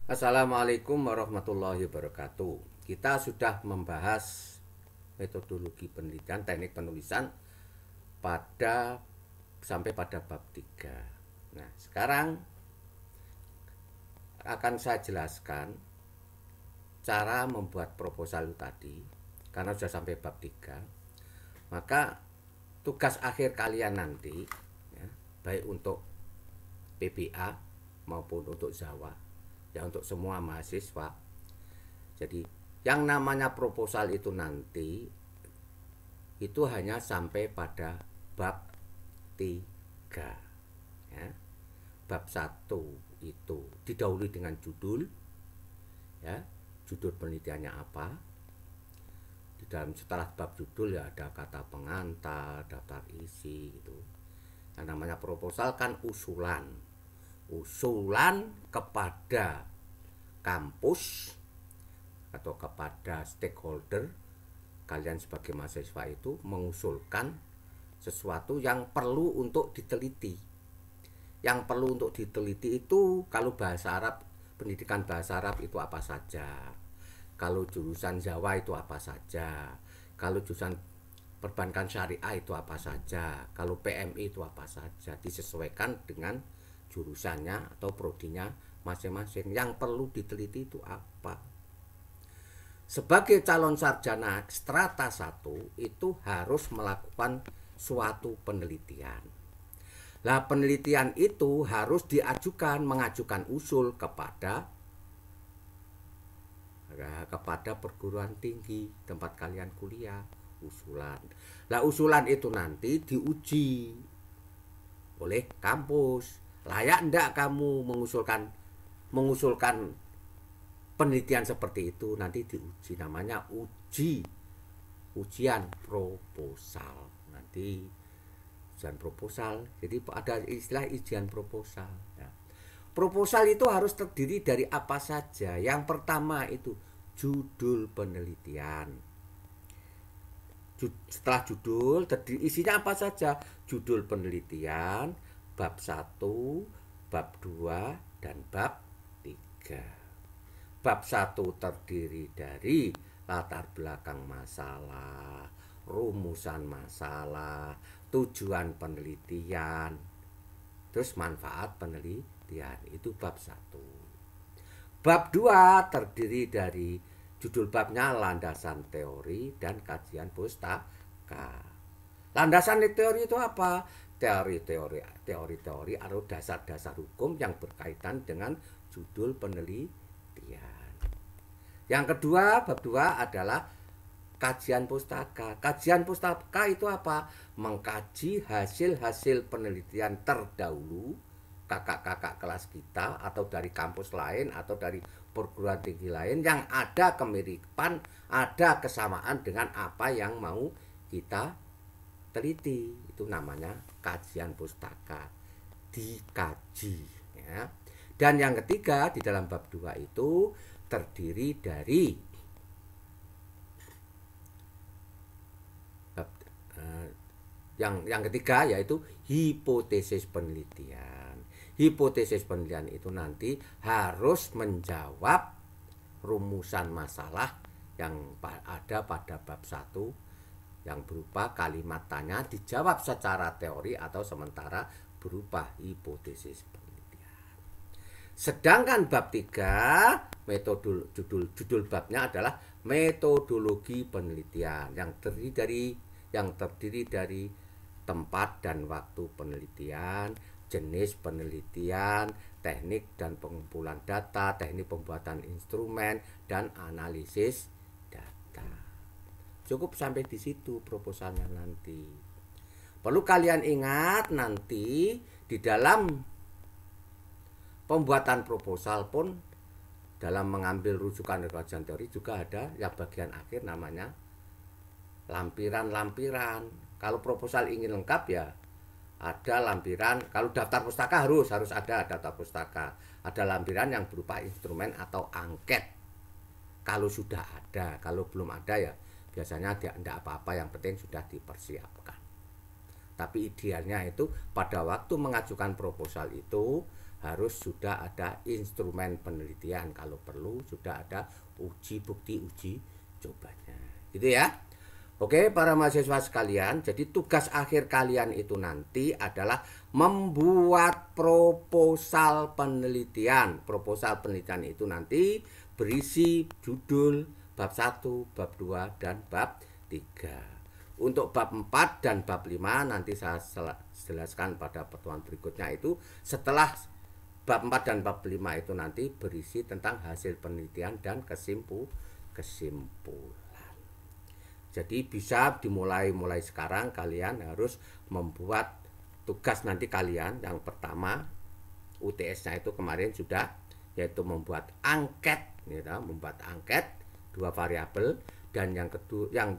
Assalamualaikum warahmatullahi wabarakatuh. Kita sudah membahas metodologi penelitian, teknik penulisan pada sampai pada bab 3. Nah, sekarang akan saya jelaskan cara membuat proposal tadi karena sudah sampai bab 3. Maka tugas akhir kalian nanti ya, baik untuk PBA maupun untuk Jawa, ya untuk semua mahasiswa. Jadi yang namanya proposal itu nanti itu hanya sampai pada bab 3 ya. Bab 1 itu didahului dengan judul ya, judul penelitiannya apa. Di dalam setelah bab judul ya ada kata pengantar, daftar isi gitu. Yang namanya proposal kan usulan kepada kampus atau kepada stakeholder. Kalian sebagai mahasiswa itu mengusulkan sesuatu yang perlu untuk diteliti. Yang perlu untuk diteliti itu kalau bahasa Arab, pendidikan bahasa Arab itu apa saja, kalau jurusan Jawa itu apa saja, kalau jurusan perbankan syariah itu apa saja, kalau PMI itu apa saja, disesuaikan dengan jurusannya atau prodinya masing-masing. Yang perlu diteliti itu apa. Sebagai calon sarjana strata 1 itu harus melakukan suatu penelitian. Nah, penelitian itu harus mengajukan usul kepada perguruan tinggi tempat kalian kuliah, usulan. Nah, usulan itu nanti diuji oleh kampus. Layak enggak kamu mengusulkan penelitian seperti itu, nanti diuji, namanya ujian proposal. Nanti ujian proposal, jadi ada istilah ujian proposal ya. Proposal itu harus terdiri dari apa saja. Yang pertama itu judul penelitian. Setelah judul terdiri isinya apa saja, judul penelitian, bab 1, bab 2, dan bab 3. Bab 1 terdiri dari latar belakang masalah, rumusan masalah, tujuan penelitian, terus manfaat penelitian. Itu bab 1. Bab 2 terdiri dari judul babnya landasan teori dan kajian pustaka. Landasan teori itu apa? Teori-teori atau dasar-dasar hukum yang berkaitan dengan judul penelitian. Yang kedua, bab 2 adalah kajian pustaka. Kajian pustaka itu apa? Mengkaji hasil-hasil penelitian terdahulu kakak-kakak kelas kita atau dari kampus lain atau dari perguruan tinggi lain yang ada kemiripan, ada kesamaan dengan apa yang mau kita teliti. Itu namanya kajian pustaka, dikaji ya. Dan yang ketiga di dalam bab 2 itu terdiri dari yang ketiga yaitu hipotesis penelitian. Hipotesis penelitian itu nanti harus menjawab rumusan masalah yang ada pada bab 1 yang berupa kalimat tanya dijawab secara teori atau sementara berupa hipotesis penelitian. Sedangkan bab 3 judul babnya adalah metodologi penelitian yang terdiri dari tempat dan waktu penelitian, jenis penelitian, teknik dan pengumpulan data, teknik pembuatan instrumen, dan analisis data. Cukup sampai di situ proposalnya nanti. Perlu kalian ingat nanti di dalam pembuatan proposal pun dalam mengambil rujukan kajian teori juga ada yang bagian akhir namanya lampiran-lampiran. Kalau proposal ingin lengkap ya ada lampiran. Kalau daftar pustaka harus ada daftar pustaka. Ada lampiran yang berupa instrumen atau angket. Kalau sudah ada, kalau belum ada ya biasanya tidak apa-apa, yang penting sudah dipersiapkan. Tapi idealnya itu pada waktu mengajukan proposal itu harus sudah ada instrumen penelitian, kalau perlu sudah ada uji cobanya, gitu ya. Oke, para mahasiswa sekalian, jadi tugas akhir kalian itu nanti adalah membuat proposal penelitian. Proposal penelitian itu nanti berisi judul bab 1, bab 2, dan bab 3. Untuk bab 4 dan bab 5 nanti saya jelaskan pada pertemuan berikutnya, itu setelah bab 4 dan bab 5 itu nanti berisi tentang hasil penelitian dan kesimpulan. Jadi bisa dimulai sekarang, kalian harus membuat tugas nanti kalian. Yang pertama UTS-nya itu kemarin sudah, yaitu membuat angket, gitu, membuat angket 2 variabel, dan yang kedua, yang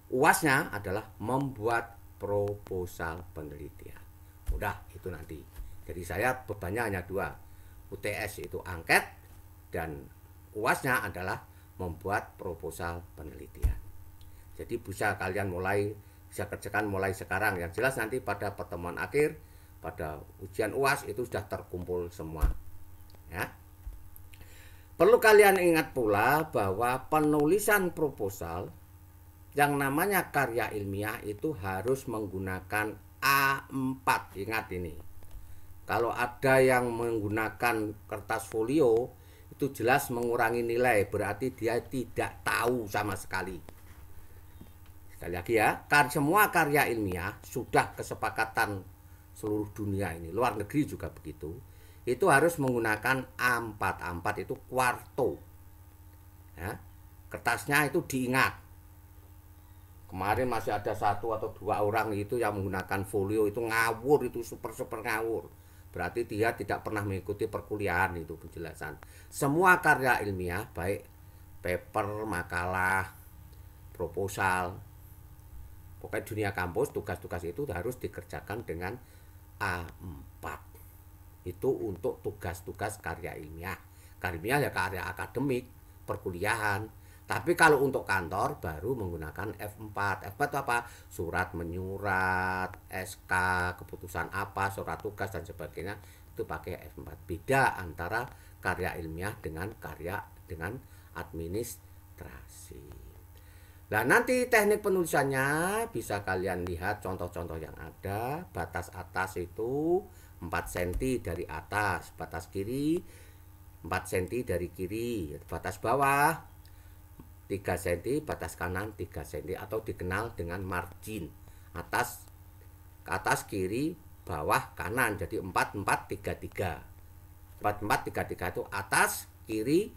UAS-nya adalah membuat proposal penelitian. Udah, itu nanti. Jadi saya bebannya hanya 2. UTS itu angket, dan UAS-nya adalah membuat proposal penelitian. Jadi bisa kalian bisa kerjakan mulai sekarang. Yang jelas nanti pada pertemuan akhir, pada ujian UAS itu sudah terkumpul semua, ya. Perlu kalian ingat pula bahwa penulisan proposal yang namanya karya ilmiah itu harus menggunakan A4. Ingat ini. Kalau ada yang menggunakan kertas folio, itu jelas mengurangi nilai, berarti dia tidak tahu sama sekali. Sekali lagi ya, semua karya ilmiah sudah kesepakatan seluruh dunia ini, luar negeri juga begitu, itu harus menggunakan A4. A4 itu kuarto, ya. Kertasnya itu diingat. Kemarin masih ada 1 atau 2 orang itu yang menggunakan folio, itu ngawur, itu super ngawur. Berarti dia tidak pernah mengikuti perkuliahan itu penjelasan. Semua karya ilmiah, baik paper, makalah, proposal, pokoknya dunia kampus, tugas-tugas itu harus dikerjakan dengan A4. Itu untuk tugas-tugas karya ilmiah. Karya ilmiah ya karya akademik, perkuliahan. Tapi kalau untuk kantor baru menggunakan F4. F4 itu apa? Surat menyurat, SK, keputusan apa, surat tugas dan sebagainya, itu pakai F4. Beda antara karya ilmiah dengan administrasi. Nah, nanti teknik penulisannya bisa kalian lihat contoh-contoh yang ada. Batas atas itu 4 cm dari atas, batas kiri 4 cm dari kiri, batas bawah 3 cm, batas kanan 3 cm, atau dikenal dengan margin. Atas ke atas, kiri, bawah, kanan. Jadi 4 4 3 3. 4 4 3 3 itu atas, kiri,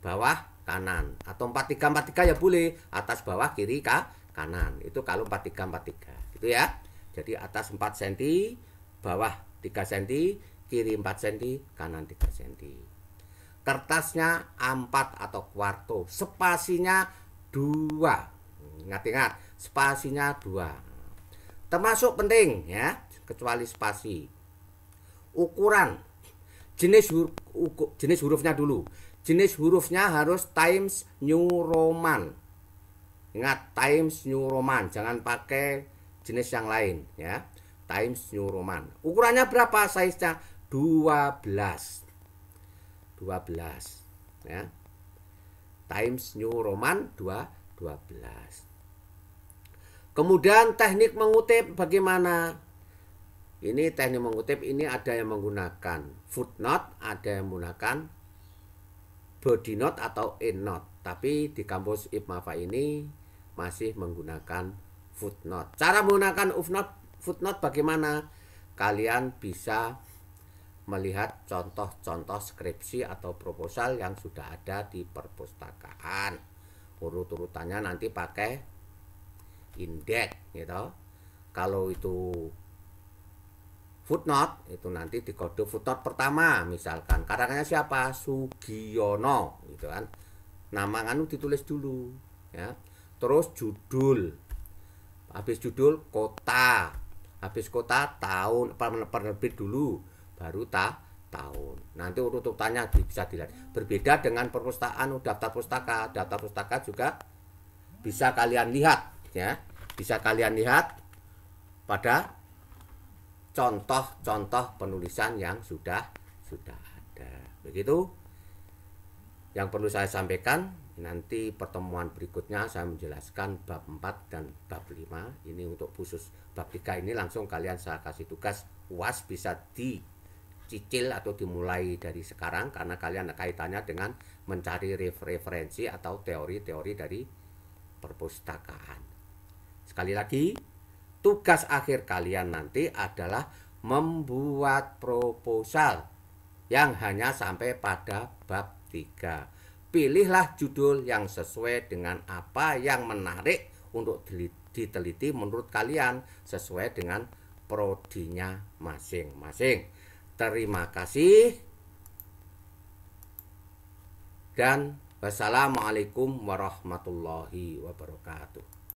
bawah, kanan. Atau 4 3 4 3 ya boleh, atas, bawah, kiri, kanan. Itu kalau 4 3 4 3 gitu ya. Jadi atas 4 cm, bawah 3 cm, kiri 4 cm, kanan 3 cm. Kertasnya A4 atau kuarto, spasinya 2. Ingat-ingat, spasinya 2. Termasuk penting ya, kecuali spasi. Ukuran, jenis hurufnya dulu. Jenis hurufnya harus Times New Roman. Ingat, Times New Roman, jangan pakai jenis yang lain ya. Times New Roman. Ukurannya berapa? Size-nya 12 ya. Times New Roman 12. Kemudian teknik mengutip bagaimana? Ini teknik mengutip, ini ada yang menggunakan footnote, ada yang menggunakan body note atau endnote. Tapi di kampus IPMAFA ini masih menggunakan footnote. Cara menggunakan footnote bagaimana? Kalian bisa melihat contoh-contoh skripsi atau proposal yang sudah ada di perpustakaan. Urut-urutannya nanti pakai indeks gitu. Kalau itu footnote, itu nanti di kode footnote pertama, misalkan karangannya siapa? Sugiono gitu kan. Nama anu ditulis dulu ya. Terus judul. Habis judul kota. Habis kota tahun, penerbit dulu, baru tahun. Nanti urutannya bisa dilihat. Berbeda dengan perpustakaan daftar pustaka. Daftar pustaka juga bisa kalian lihat ya. Bisa kalian lihat pada contoh-contoh penulisan yang sudah ada. Begitu yang perlu saya sampaikan. Nanti pertemuan berikutnya saya menjelaskan bab 4 dan bab 5. Ini untuk khusus bab 3 ini langsung kalian saya kasih tugas UAS, bisa dicicil atau dimulai dari sekarang karena kalian kaitannya dengan mencari referensi atau teori-teori dari perpustakaan. Sekali lagi, tugas akhir kalian nanti adalah membuat proposal yang hanya sampai pada bab 3. Pilihlah judul yang sesuai dengan apa yang menarik untuk diteliti menurut kalian sesuai dengan prodinya masing-masing. Terima kasih dan wassalamualaikum warahmatullahi wabarakatuh.